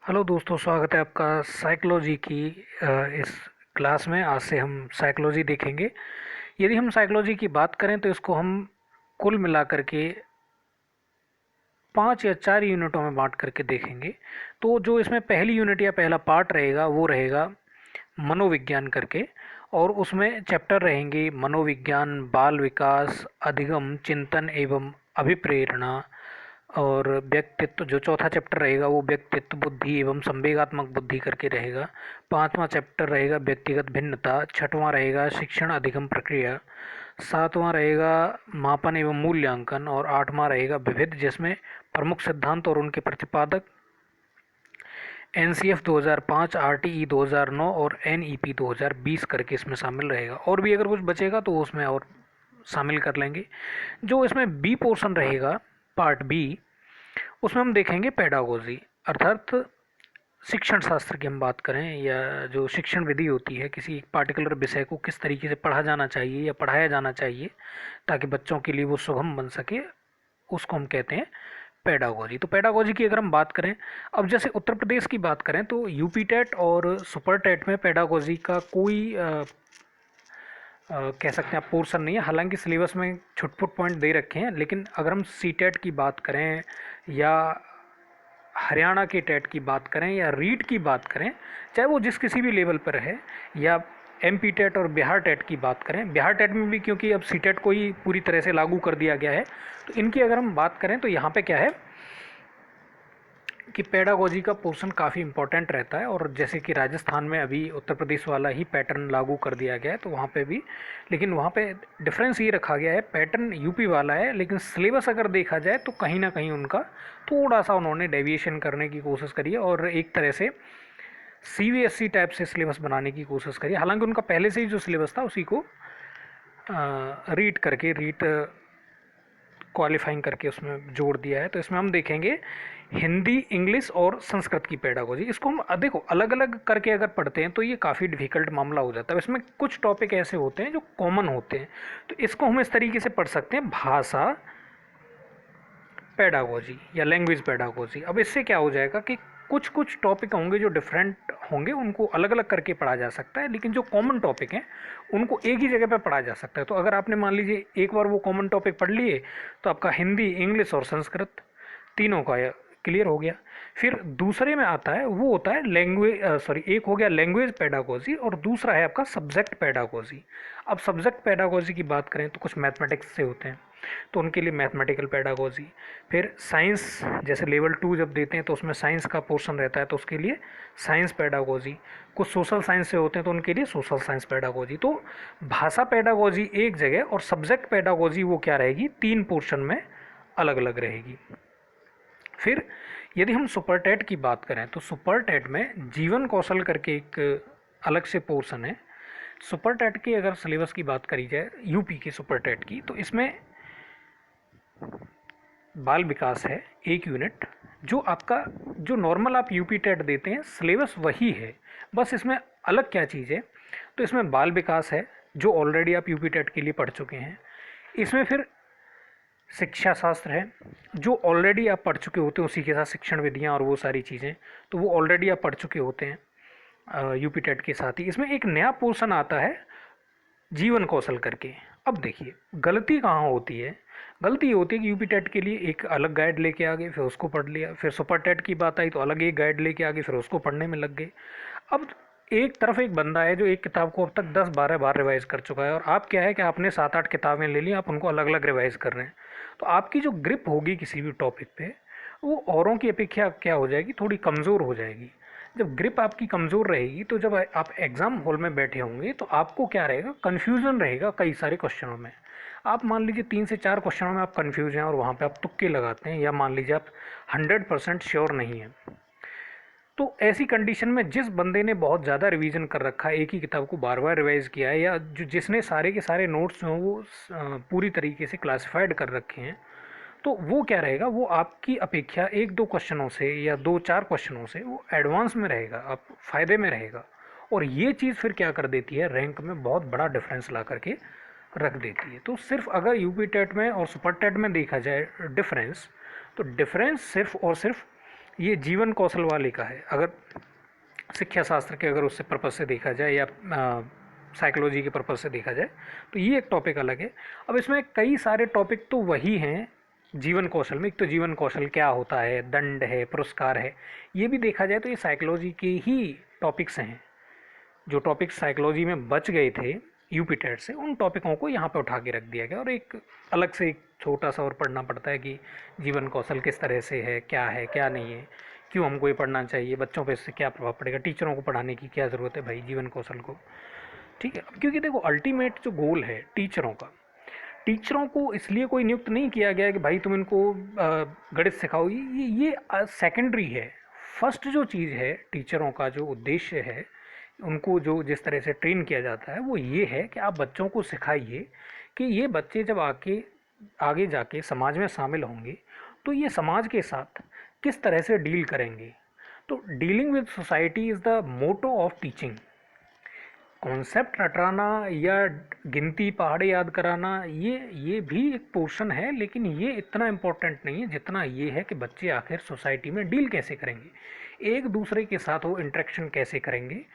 Hello दोस्तों, स्वागत है आपका साइकोलॉजी की इस क्लास में। आज से हम साइकोलॉजी देखेंगे। यदि हम साइकोलॉजी की बात करें तो इसको हम कुल मिलाकर के 5 या 4 यूनिटों में बांट करके देखेंगे। तो जो इसमें पहली यूनिट या पहला पार्ट रहेगा वो रहेगा मनोविज्ञान करके, और उसमें चैप्टर रहेंगे मनोविज्ञान, बाल विकास, अधिगम, चिंतन एवं अभिप्रेरणा और व्यक्तित्व। जो चौथा चैप्टर रहेगा वो व्यक्तित्व, बुद्धि एवं संवेगात्मक बुद्धि करके रहेगा। पांचवा चैप्टर रहेगा व्यक्तिगत भिन्नता। छठवां रहेगा शिक्षण अधिगम प्रक्रिया। सातवां रहेगा मापन एवं मूल्यांकन। और आठवां रहेगा विविध, जिसमें प्रमुख सिद्धांत और उनके प्रतिपादक एनसीएफ 2005, आरटीई 2009 और एनईपी 2020 करके इसमें शामिल रहेगा। और भी अगर कुछ बचेगा तो उसमें और शामिल कर लेंगे। जो इसमें बी पोर्शन रहेगा, पार्ट बी, उसमें हम देखेंगे पेडागोजी, अर्थात शिक्षण शास्त्र की हम बात करें या जो शिक्षण विधि होती है, किसी एक पार्टिकुलर विषय को किस तरीके से पढ़ा जाना चाहिए या पढ़ाया जाना चाहिए ताकि बच्चों के लिए वो सुगम बन सके, उसको हम कहते हैं पेडागोजी। तो पेडागोजी की अगर हम बात करें, अब जैसे उत्तर प्रदेश की बात करें तो यूपी टेट और सुपर टेट में पेडागोजी का कोई कह सकते हैं आप पोर्शन नहीं है। हालांकि सिलेबस में छुटपुट पॉइंट दे रखे हैं, लेकिन अगर हम सी टेट की बात करें या हरियाणा के टेट की बात करें या रीट की बात करें, चाहे वो जिस किसी भी लेवल पर है, या एमपी टेट और बिहार टेट की बात करें, बिहार टेट में भी क्योंकि अब सी टेट को ही पूरी तरह से लागू कर दिया गया है, तो इनकी अगर हम बात करें तो यहाँ पे क्या है कि पेडागोजी का पोर्शन काफ़ी इंपॉर्टेंट रहता है। और जैसे कि राजस्थान में अभी उत्तर प्रदेश वाला ही पैटर्न लागू कर दिया गया है, तो वहाँ पे भी, लेकिन वहाँ पे डिफरेंस ये रखा गया है, पैटर्न यूपी वाला है, लेकिन सिलेबस अगर देखा जाए तो कहीं ना कहीं उनका थोड़ा सा उन्होंने डेविएशन करने की कोशिश करी है और एक तरह से सीबीएसई टाइप से सिलेबस बनाने की कोशिश करी है। हालांकि उनका पहले से ही जो सिलेबस था उसी को रीट क्वालिफाइंग करके उसमें जोड़ दिया है। तो इसमें हम देखेंगे हिंदी, इंग्लिश और संस्कृत की पेडागोजी। इसको हम देखो अलग अलग करके अगर पढ़ते हैं तो ये काफ़ी डिफिकल्ट मामला हो जाता है। इसमें कुछ टॉपिक ऐसे होते हैं जो कॉमन होते हैं, तो इसको हम इस तरीके से पढ़ सकते हैं, भाषा पेडागोजी या लैंग्वेज पेडागोजी। अब इससे क्या हो जाएगा कि कुछ कुछ टॉपिक होंगे जो डिफरेंट होंगे, उनको अलग अलग करके पढ़ा जा सकता है, लेकिन जो कॉमन टॉपिक हैं उनको एक ही जगह पे पढ़ा जा सकता है। तो अगर आपने मान लीजिए एक बार वो कॉमन टॉपिक पढ़ लिए तो आपका हिंदी, इंग्लिश और संस्कृत तीनों का क्लियर हो गया। फिर दूसरे में आता है, वो होता है एक हो गया लैंग्वेज पेडागोजी और दूसरा है आपका सब्जेक्ट पेडागोजी। अब सब्जेक्ट पेडागोजी की बात करें तो कुछ मैथमेटिक्स से होते हैं, तो उनके लिए मैथमेटिकल पेडागोजी। फिर साइंस, जैसे लेवल 2 जब देते हैं तो उसमें साइंस का पोर्शन रहता है, तो उसके लिए साइंस पेडागोजी। कुछ सोशल साइंस से होते हैं तो उनके लिए सोशल साइंस पेडागोजी। तो भाषा पेडागोजी एक जगह और सब्जेक्ट पेडागोजी वो क्या रहेगी, 3 पोर्शन में अलग अलग रहेगी। फिर यदि हम सुपर टेट की बात करें तो सुपर टेट में जीवन कौशल करके एक अलग से पोर्शन है। सुपर टेट की अगर सिलेबस की बात करी जाए यूपी के सुपर टेट की, तो इसमें बाल विकास है एक यूनिट, जो आपका जो नॉर्मल आप यूपी टेट देते हैं सिलेबस वही है, बस इसमें अलग क्या चीज़ है, तो इसमें बाल विकास है जो ऑलरेडी आप यूपी टेट के लिए पढ़ चुके हैं। इसमें फिर शिक्षा शास्त्र है जो ऑलरेडी आप पढ़ चुके होते हैं, उसी के साथ शिक्षण विधियाँ और वो सारी चीज़ें, तो वो ऑलरेडी आप पढ़ चुके होते हैं यूपी टेट के साथ ही। इसमें एक नया पोर्शन आता है जीवन कौशल करके। अब देखिए गलती कहाँ होती है, गलती ये होती है कि यूपी टेट के लिए एक अलग गाइड लेके आ गए, फिर उसको पढ़ लिया, फिर सुपर टेट की बात आई तो अलग एक गाइड लेके आ गए, फिर उसको पढ़ने में लग गए। अब एक तरफ एक बंदा है जो एक किताब को अब तक 10-12 बार रिवाइज कर चुका है, और आप क्या है कि आपने 7-8 किताबें ले ली, आप उनको अलग अलग रिवाइज कर रहे हैं, तो आपकी जो ग्रिप होगी किसी भी टॉपिक पे वो औरों की अपेक्षा क्या हो जाएगी, थोड़ी कमज़ोर हो जाएगी। जब ग्रिप आपकी कमज़ोर रहेगी तो जब आप एग्ज़ाम हॉल में बैठे होंगे तो आपको क्या रहेगा, कन्फ्यूज़न रहेगा कई सारे क्वेश्चनों में। आप मान लीजिए 3 से 4 क्वेश्चनों में आप कन्फ्यूज हैं और वहाँ पे आप तुक्के लगाते हैं, या मान लीजिए आप 100% श्योर नहीं हैं, तो ऐसी कंडीशन में जिस बंदे ने बहुत ज़्यादा रिवीजन कर रखा है, एक ही किताब को बार बार रिवाइज़ किया है, या जिसने सारे के सारे नोट्स जो हैं वो पूरी तरीके से क्लासिफाइड कर रखे हैं, तो वो क्या रहेगा, वो आपकी अपेक्षा 1-2 क्वेश्चनों से या 2-4 क्वेश्चनों से वो एडवांस में रहेगा, आप फ़ायदे में रहेगा। और ये चीज़ फिर क्या कर देती है, रैंक में बहुत बड़ा डिफरेंस ला करके रख देती है। तो सिर्फ अगर यूपी टेट में और सुपर टेट में देखा जाए डिफरेंस, तो डिफरेंस सिर्फ और सिर्फ ये जीवन कौशल वाले का है, अगर शिक्षा शास्त्र के अगर उससे पर्पज़ से देखा जाए या साइकोलॉजी के पर्पज़ से देखा जाए तो ये एक टॉपिक अलग है। अब इसमें कई सारे टॉपिक तो वही हैं जीवन कौशल में। एक तो जीवन कौशल क्या होता है, दंड है, पुरस्कार है, ये भी देखा जाए तो ये साइकोलॉजी के ही टॉपिक्स हैं। जो टॉपिक साइकोलॉजी में बच गए थे यूपी टेट से, उन टॉपिकों को यहाँ पे उठा के रख दिया गया और एक अलग से एक छोटा सा और पढ़ना पड़ता है कि जीवन कौशल किस तरह से है क्या नहीं है, क्यों हमको ये पढ़ना चाहिए, बच्चों पे इससे क्या प्रभाव पड़ेगा, टीचरों को पढ़ाने की क्या ज़रूरत है भाई जीवन कौशल को। ठीक है, क्योंकि देखो अल्टीमेट जो गोल है टीचरों का, टीचरों को इसलिए कोई नियुक्त नहीं किया गया कि भाई तुम इनको गणित सिखाओ, ये सेकेंडरी है। फर्स्ट जो चीज़ है टीचरों का जो उद्देश्य है, उनको जो जिस तरह से ट्रेन किया जाता है वो ये है कि आप बच्चों को सिखाइए कि ये बच्चे जब आगे जाके समाज में शामिल होंगे तो ये समाज के साथ किस तरह से डील करेंगे। तो dealing with society is the motto of teaching. Concept रटाना या गिनती पहाड़े याद कराना ये भी एक पोर्शन है, लेकिन ये इतना इम्पोर्टेंट नहीं है जितना ये है कि बच्चे आखिर सोसाइटी में डील कैसे करेंगे, एक दूसरे के साथ वो इंटरेक्शन कैसे करेंगे,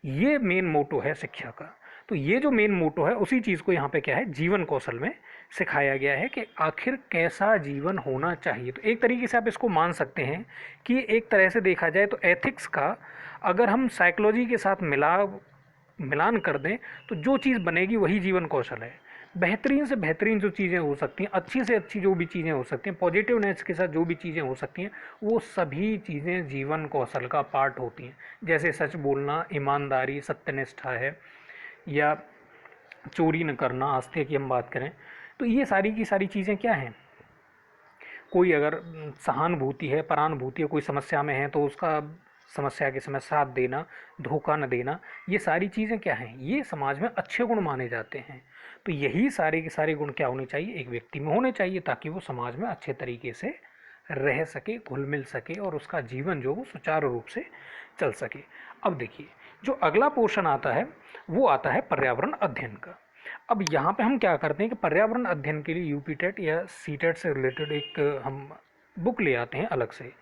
ये मेन मोटो है शिक्षा का। तो ये जो मेन मोटो है उसी चीज़ को यहाँ पे क्या है जीवन कौशल में सिखाया गया है कि आखिर कैसा जीवन होना चाहिए। तो एक तरीके से आप इसको मान सकते हैं कि एक तरह से देखा जाए तो एथिक्स का अगर हम साइकोलॉजी के साथ मिलान कर दें तो जो चीज़ बनेगी वही जीवन कौशल है। बेहतरीन से बेहतरीन जो चीज़ें हो सकती हैं, अच्छी से अच्छी जो भी चीज़ें हो सकती हैं, पॉजिटिवनेस के साथ जो भी चीज़ें हो सकती हैं, वो सभी चीज़ें जीवन कौशल का पार्ट होती हैं। जैसे सच बोलना, ईमानदारी, सत्यनिष्ठा है, या चोरी न करना, आस्थे की हम बात करें तो ये सारी की सारी चीज़ें क्या हैं। कोई अगर सहानुभूति है, परानुभूति है, कोई समस्या में है तो उसका समस्या के समय साथ देना, धोखा न देना, ये सारी चीज़ें क्या हैं, ये समाज में अच्छे गुण माने जाते हैं। तो यही सारे के सारे गुण क्या होने चाहिए, एक व्यक्ति में होने चाहिए ताकि वो समाज में अच्छे तरीके से रह सके, घुल मिल सके और उसका जीवन जो वो सुचारू रूप से चल सके। अब देखिए जो अगला पोर्शन आता है वो आता है पर्यावरण अध्ययन का। अब यहाँ पे हम क्या करते हैं कि पर्यावरण अध्ययन के लिए यूपी टेट या सी टेट से रिलेटेड एक हम बुक ले आते हैं अलग से।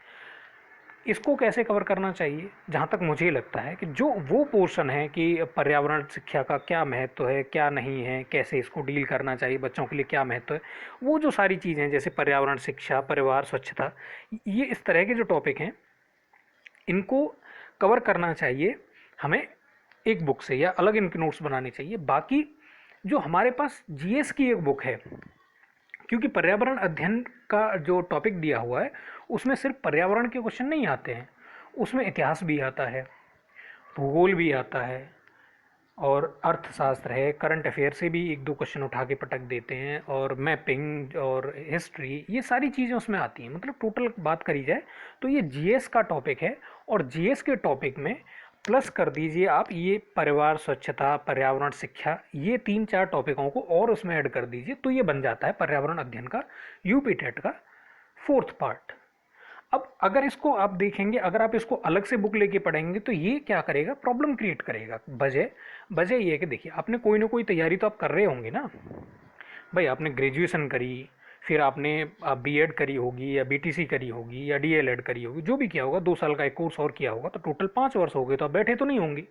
इसको कैसे कवर करना चाहिए, जहाँ तक मुझे लगता है कि जो वो पोर्शन है कि पर्यावरण शिक्षा का क्या महत्व है, क्या नहीं है, कैसे इसको डील करना चाहिए, बच्चों के लिए क्या महत्व है, वो जो सारी चीज़ें जैसे पर्यावरण शिक्षा, परिवार, स्वच्छता, ये इस तरह के जो टॉपिक हैं इनको कवर करना चाहिए हमें एक बुक से, या अलग इनके नोट्स बनाने चाहिए। बाकी जो हमारे पास जीएस की एक बुक है, क्योंकि पर्यावरण अध्ययन का जो टॉपिक दिया हुआ है उसमें सिर्फ पर्यावरण के क्वेश्चन नहीं आते हैं, उसमें इतिहास भी आता है, भूगोल भी आता है, और अर्थशास्त्र है, करंट अफेयर से भी एक दो क्वेश्चन उठा के पटक देते हैं, और मैपिंग और हिस्ट्री, ये सारी चीज़ें उसमें आती हैं। मतलब टोटल बात करी जाए तो ये जीएस का टॉपिक है, और जीएस के टॉपिक में प्लस कर दीजिए आप ये परिवार, स्वच्छता, पर्यावरण शिक्षा, ये 3-4 टॉपिकों को और उसमें ऐड कर दीजिए, तो ये बन जाता है पर्यावरण अध्ययन का यूपी टेट का 4th पार्ट। अब अगर इसको आप देखेंगे, अगर आप इसको अलग से बुक लेके पढ़ेंगे तो ये क्या करेगा, प्रॉब्लम क्रिएट करेगा। वजह ये है कि देखिए आपने कोई ना कोई तैयारी तो आप कर रहे होंगे ना भाई, आपने ग्रेजुएशन करी, फिर आपने बीएड करी होगी, या बीटीसी करी होगी, या डीएलएड करी होगी, जो भी किया होगा, 2 साल का एक कोर्स और किया होगा, तो टोटल 5 वर्ष हो गए। तो आप बैठे तो नहीं होंगे,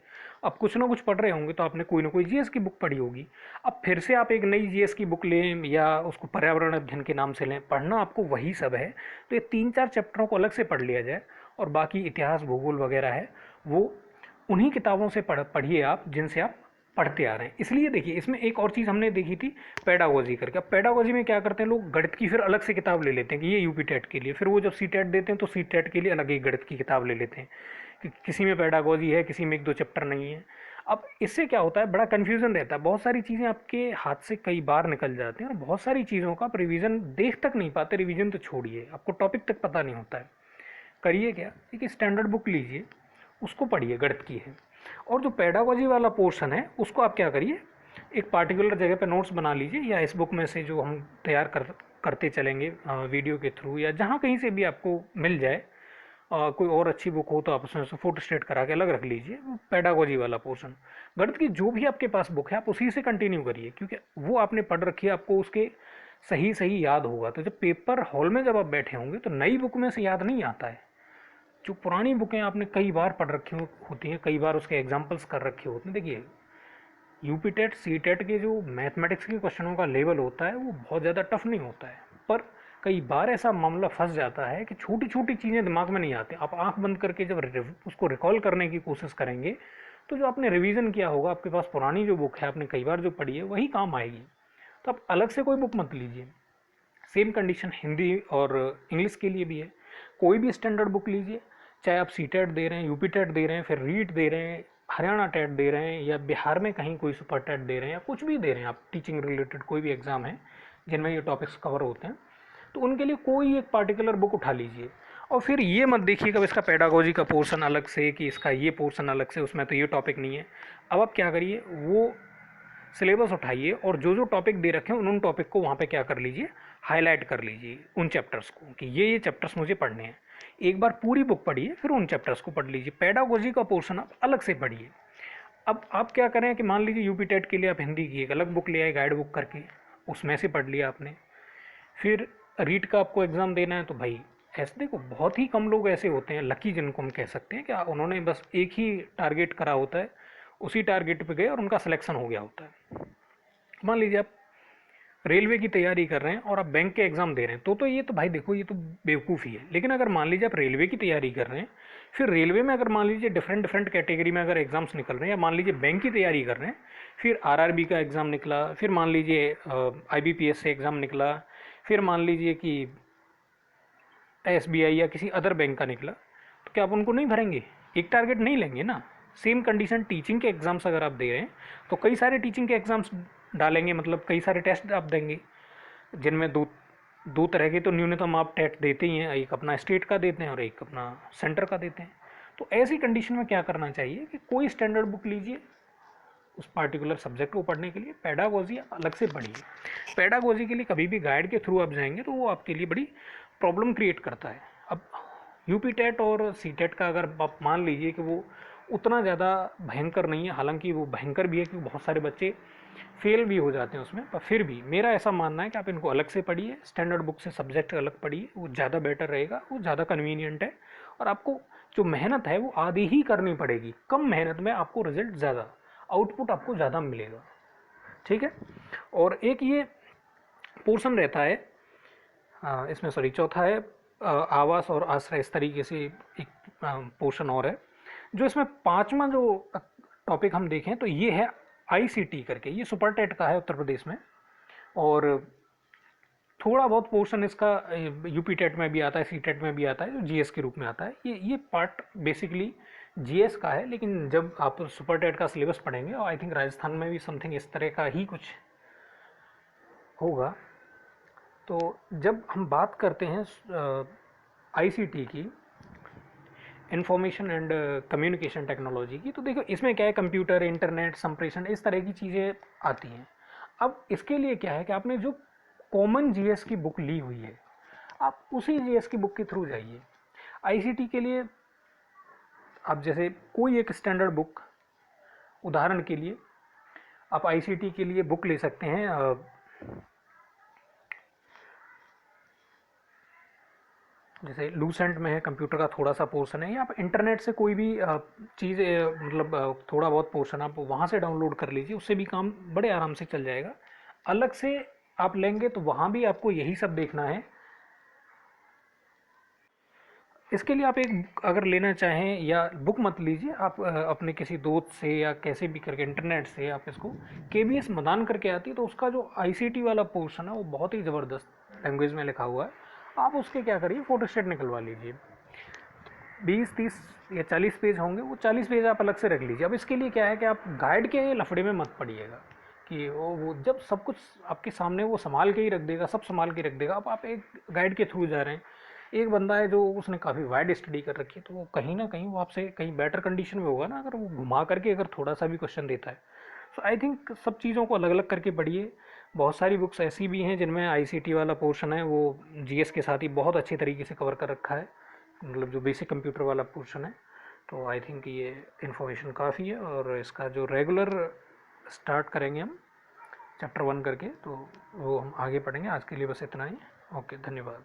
अब कुछ ना कुछ पढ़ रहे होंगे, तो आपने कोई ना कोई जीएस की बुक पढ़ी होगी। अब फिर से आप एक नई जीएस की बुक लें या उसको पर्यावरण अध्ययन के नाम से लें, पढ़ना आपको वही सब है। तो ये 3-4 चैप्टरों को अलग से पढ़ लिया जाए, और बाकी इतिहास, भूगोल वगैरह है वो उन्हीं किताबों से पढ़िए आप जिनसे आप पढ़ते आ रहे हैं। इसलिए देखिए इसमें एक और चीज़ हमने देखी थी, पेडागोजी करके। अब पेडागोजी में क्या करते हैं लोग, गणित की फिर अलग से किताब ले लेते हैं कि ये यूपी टेट के लिए, फिर वो जब सी टेट देते हैं तो सी टेट के लिए अलग ही गणित की किताब ले लेते हैं कि किसी में पेडागोजी है, किसी में 1-2 चैप्टर नहीं है। अब इससे क्या होता है, बड़ा कन्फ्यूज़न रहता है, बहुत सारी चीज़ें आपके हाथ से कई बार निकल जाती हैं, और बहुत सारी चीज़ों का आप रिविज़न देख तक नहीं पाते, रिविज़न तो छोड़िए, आपको टॉपिक तक पता नहीं होता है। करिए क्या, एक स्टैंडर्ड बुक लीजिए, उसको पढ़िए, गणित की है, और जो पेडागोजी वाला पोर्शन है उसको आप क्या करिए, एक पार्टिकुलर जगह पे नोट्स बना लीजिए, या इस बुक में से जो हम तैयार करते चलेंगे वीडियो के थ्रू, या जहाँ कहीं से भी आपको मिल जाए, कोई और अच्छी बुक हो तो आप उसमें से फोटो स्टेट करा के अलग रख लीजिए। पेडागोजी वाला पोर्शन, गणित की जो भी आपके पास बुक है आप उसी से कंटिन्यू करिए, क्योंकि वो आपने पढ़ रखी है, आपको उसके सही सही याद होगा। तो जब पेपर हॉल में जब आप बैठे होंगे तो नई बुक में से याद नहीं आता है, जो पुरानी बुकें आपने कई बार पढ़ रखी होती हैं, कई बार उसके एग्जाम्पल्स कर रखे होते हैं, देखिए यूपी टेट सी टेट के जो मैथमेटिक्स के क्वेश्चनों का लेवल होता है वो बहुत ज़्यादा टफ नहीं होता है, पर कई बार ऐसा मामला फंस जाता है कि छोटी छोटी चीज़ें दिमाग में नहीं आती। आप आंख बंद करके जब उसको रिकॉल करने की कोशिश करेंगे तो जो आपने रिवीजन किया होगा, आपके पास पुरानी जो बुक है आपने कई बार जो पढ़ी है वही काम आएगी। तो आप अलग से कोई बुक मत लीजिए। सेम कंडीशन हिंदी और इंग्लिश के लिए भी है। कोई भी स्टैंडर्ड बुक लीजिए, चाहे आप सी टेट दे रहे हैं, यूपी टेट दे रहे हैं, फिर रीट दे रहे हैं, हरियाणा टेट दे रहे हैं, या बिहार में कहीं कोई सुपर टेट दे रहे हैं, या कुछ भी दे रहे हैं आप, टीचिंग रिलेटेड कोई भी एग्ज़ाम है जिनमें ये टॉपिक्स कवर होते हैं, तो उनके लिए कोई एक पार्टिकुलर बुक उठा लीजिए। और फिर ये मत देखिएगा इसका पेडागोजी का पोर्शन अलग से, कि इसका ये पोर्शन अलग से, उसमें तो ये टॉपिक नहीं है। अब आप क्या करिए, वो सिलेबस उठाइए और जो जो टॉपिक दे रखे हैं उन टॉपिक को वहाँ पे क्या कर लीजिए, हाईलाइट कर लीजिए उन चैप्टर्स को, कि ये चैप्टर्स मुझे पढ़ने हैं। एक बार पूरी बुक पढ़िए, फिर उन चैप्टर्स को पढ़ लीजिए। पेडागोजी का पोर्शन आप अलग से पढ़िए। अब आप क्या करें कि मान लीजिए यूपी टेट के लिए आप हिंदी की एक अलग बुक ले आए, गाइड बुक करके, उसमें से पढ़ लिया आपने। फिर रीट का आपको एग्ज़ाम देना है तो भाई ऐसे देखो, बहुत ही कम लोग ऐसे होते हैं लकी, जिनको हम कह सकते हैं कि उन्होंने बस एक ही टारगेट करा होता है, उसी टारगेट पे गए और उनका सिलेक्शन हो गया होता है। मान लीजिए आप रेलवे की तैयारी कर रहे हैं और आप बैंक के एग्ज़ाम दे रहे हैं, तो ये तो भाई देखो, ये तो बेवकूफ़ी है। लेकिन अगर मान लीजिए आप रेलवे की तैयारी कर रहे हैं, फिर रेलवे में अगर मान लीजिए डिफरेंट डिफरेंट कैटेगरी में अगर एग्ज़ाम्स निकल रहे हैं, या मान लीजिए बैंक की तैयारी कर रहे हैं, फिर आरआरबी का एग्ज़ाम निकला, फिर मान लीजिए आईबीपीएस से एग्ज़ाम निकला, फिर मान लीजिए कि एसबीआई या किसी अदर बैंक का निकला, तो क्या आप उनको नहीं भरेंगे? एक टारगेट नहीं लेंगे ना। सेम कंडीशन टीचिंग के एग्ज़ाम्स अगर आप दे रहे हैं तो कई सारे टीचिंग के एग्ज़ाम्स डालेंगे, मतलब कई सारे टेस्ट आप देंगे, जिनमें दो दो तरह के तो न्यूनतम आप टेस्ट देते ही हैं, एक अपना स्टेट का देते हैं और एक अपना सेंटर का देते हैं। तो ऐसी कंडीशन में क्या करना चाहिए कि कोई स्टैंडर्ड बुक लीजिए उस पार्टिकुलर सब्जेक्ट को पढ़ने के लिए, पेडागोजी अलग से पढ़िए। पेडागोजी के लिए कभी भी गाइड के थ्रू आप जाएंगे तो वो आपके लिए बड़ी प्रॉब्लम क्रिएट करता है। अब यूपी टेट और सी टेट का अगर आप मान लीजिए कि वो उतना ज़्यादा भयंकर नहीं है, हालांकि वो भयंकर भी है क्योंकि बहुत सारे बच्चे फेल भी हो जाते हैं उसमें, पर फिर भी मेरा ऐसा मानना है कि आप इनको अलग से पढ़िए, स्टैंडर्ड बुक से सब्जेक्ट अलग पढ़िए, वो ज़्यादा बेटर रहेगा, वो ज़्यादा कन्वीनियंट है। और आपको जो मेहनत है वो आधी ही करनी पड़ेगी, कम मेहनत में आपको रिजल्ट ज़्यादा, आउटपुट आपको ज़्यादा मिलेगा। ठीक है। और एक ये पोर्शन रहता है, इसमें सॉरी चौथा है आवास और आश्रय, इस तरीके से एक पोर्शन और है। जो इसमें पांचवा जो टॉपिक हम देखें तो ये है आईसीटी करके, ये सुपर टेट का है उत्तर प्रदेश में, और थोड़ा बहुत पोर्शन इसका यूपी टेट में भी आता है, सी टेट में भी आता है, जो जीएस के रूप में आता है। ये पार्ट बेसिकली जीएस का है, लेकिन जब आप सुपर टेट का सिलेबस पढ़ेंगे, और आई थिंक राजस्थान में भी समथिंग इस तरह का ही कुछ होगा, तो जब हम बात करते हैं आईसीटी की, इंफॉर्मेशन एंड कम्युनिकेशन टेक्नोलॉजी की, तो देखो इसमें क्या है, कंप्यूटर, इंटरनेट, संप्रेषण, इस तरह की चीज़ें आती हैं। अब इसके लिए क्या है कि आपने जो कॉमन जीएस की बुक ली हुई है, आप उसी जीएस की बुक के थ्रू जाइए। आईसीटी के लिए आप जैसे कोई एक स्टैंडर्ड बुक, उदाहरण के लिए आप आईसीटी के लिए बुक ले सकते हैं, जैसे लूसेंट में है, कंप्यूटर का थोड़ा सा पोर्शन है, या आप इंटरनेट से कोई भी चीज़ मतलब थोड़ा बहुत पोर्शन आप वहाँ से डाउनलोड कर लीजिए, उससे भी काम बड़े आराम से चल जाएगा। अलग से आप लेंगे तो वहाँ भी आपको यही सब देखना है। इसके लिए आप एक अगर लेना चाहें, या बुक मत लीजिए, आप अपने किसी दोस्त से या कैसे भी करके इंटरनेट से आप इसको, केबीएस मदान करके आती है, तो उसका जो आईसीटी वाला पोर्शन है वो बहुत ही ज़बरदस्त लैंग्वेज में लिखा हुआ है। आप उसके क्या करिए, फोटोस्टेट निकलवा लीजिए। 20-30 या 40 पेज होंगे, वो 40 पेज आप अलग से रख लीजिए। अब इसके लिए क्या है कि आप गाइड के लफड़े में मत पड़िएगा, कि वो जब सब कुछ आपके सामने वो संभाल के ही रख देगा, सब संभाल के रख देगा। अब आप एक गाइड के थ्रू जा रहे हैं, एक बंदा है जो उसने काफ़ी वाइड स्टडी कर रखी है, तो वो कहीं ना कहीं वो आपसे कहीं बेटर कंडीशन में होगा ना, अगर वो घुमा करके अगर थोड़ा सा भी क्वेश्चन देता है। सो आई थिंक सब चीज़ों को अलग अलग करके पढ़िए। बहुत सारी बुक्स ऐसी भी हैं जिनमें आईसीटी वाला पोर्शन है वो जीएस के साथ ही बहुत अच्छी तरीके से कवर कर रखा है, मतलब जो बेसिक कंप्यूटर वाला पोर्शन है। तो आई थिंक ये इन्फॉर्मेशन काफ़ी है, और इसका जो रेगुलर स्टार्ट करेंगे हम चैप्टर 1 करके, तो वो हम आगे पढ़ेंगे। आज के लिए बस इतना ही। ओके, धन्यवाद।